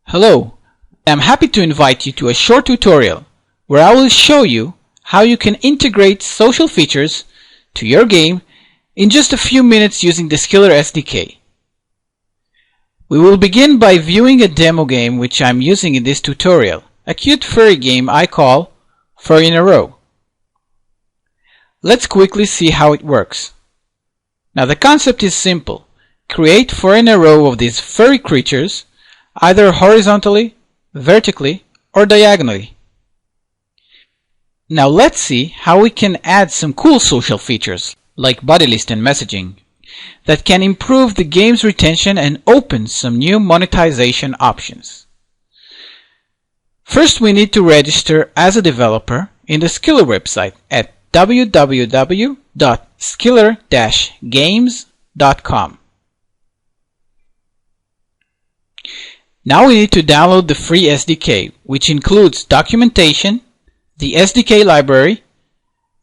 Hello, I'm happy to invite you to a short tutorial where I will show you how you can integrate social features to your game in just a few minutes using the Skiller SDK. We will begin by viewing a demo game which I'm using in this tutorial, a cute furry game I call Furry in a Row. Let's quickly see how it works. Now the concept is simple. Create 4 in a row of these furry creatures either horizontally, vertically, or diagonally. Now let's see how we can add some cool social features like body list and messaging that can improve the game's retention and open some new monetization options. First, we need to register as a developer in the Skiller website at www.skiller-games.com. Now we need to download the free SDK, which includes documentation, the SDK library,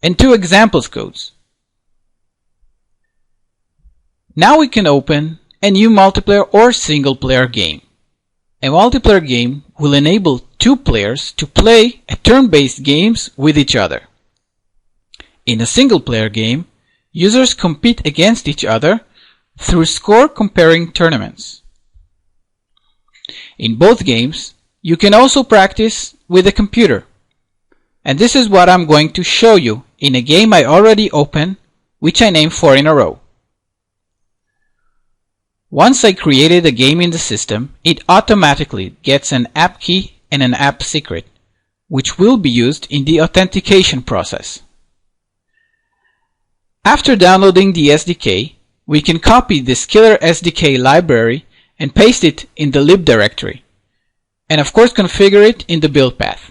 and 2 examples codes. Now we can open a new multiplayer or single-player game. A multiplayer game will enable 2 players to play turn-based games with each other. In a single-player game, users compete against each other through score-comparing tournaments. In both games, you can also practice with a computer. And this is what I'm going to show you in a game I already opened, which I named 4 in a Row. Once I created a game in the system, it automatically gets an app key and an app secret, which will be used in the authentication process. After downloading the SDK, we can copy the Skiller SDK library and paste it in the lib directory, and of course configure it in the build path.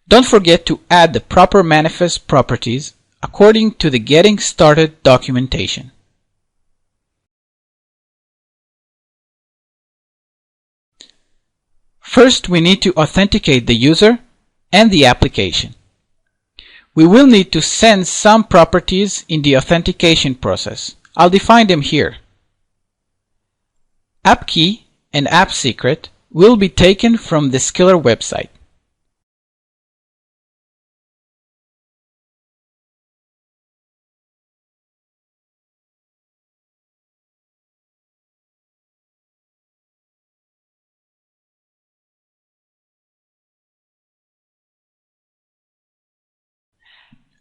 Don't forget to add the proper manifest properties according to the Getting Started documentation. First, we need to authenticate the user and the application. We will need to send some properties in the authentication process. I'll define them here. App key and app secret will be taken from the Skiller website.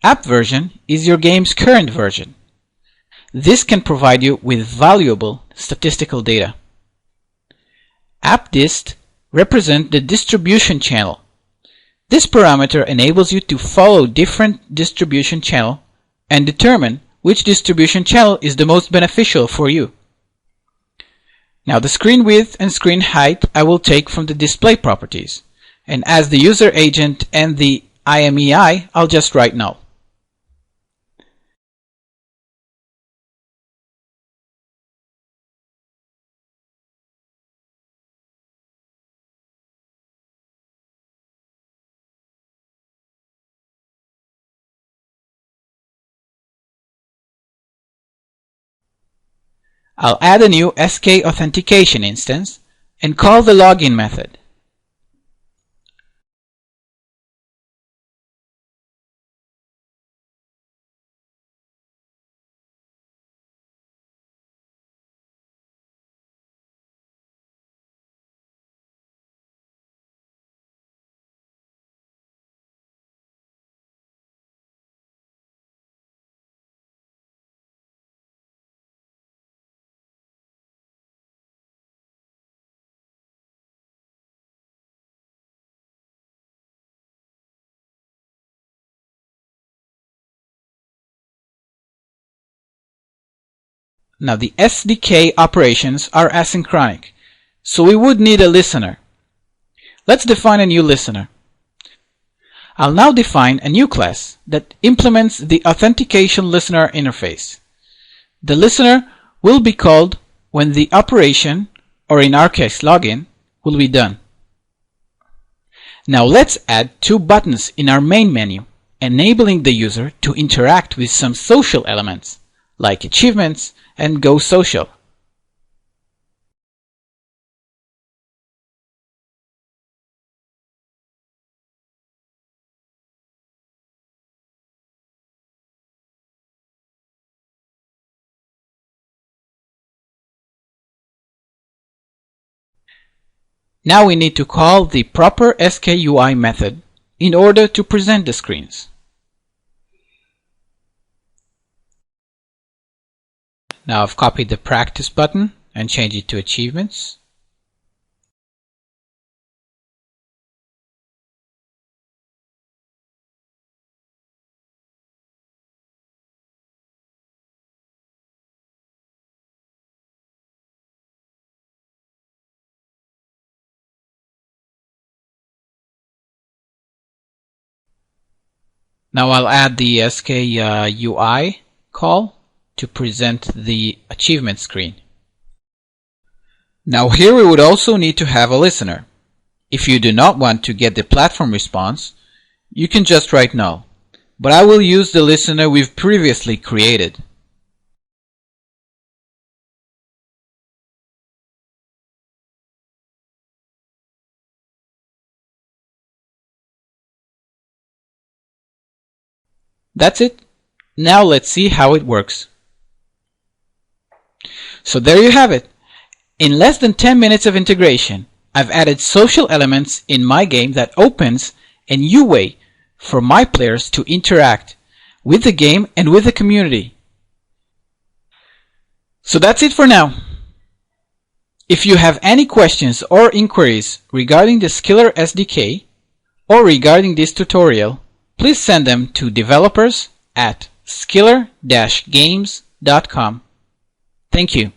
App version is your game's current version. This can provide you with valuable statistical data. App dist represents the distribution channel. This parameter enables you to follow different distribution channels and determine which distribution channel is the most beneficial for you. Now the screen width and screen height I will take from the display properties, and as the user agent and the IMEI, I'll just write null. I'll add a new SK authentication instance and call the login method. Now the SDK operations are asynchronic, so we would need a listener. Let's define a new listener. I'll now define a new class that implements the authentication listener interface. The listener will be called when the operation, or in our case login, will be done. Now let's add 2 buttons in our main menu, enabling the user to interact with some social elements, like achievements and Go Social. Now we need to call the proper SKUI method in order to present the screens. Now I've copied the practice button and changed it to achievements. Now I'll add the SKUI call to present the achievement screen. Now here we would also need to have a listener. If you do not want to get the platform response, you can just write no, but I will use the listener we've previously created. That's it. Now let's see how it works. So there you have it. In less than 10 minutes of integration, I've added social elements in my game that opens a new way for my players to interact with the game and with the community. So that's it for now. If you have any questions or inquiries regarding the Skiller SDK or regarding this tutorial, please send them to developers@skiller-games.com. Thank you.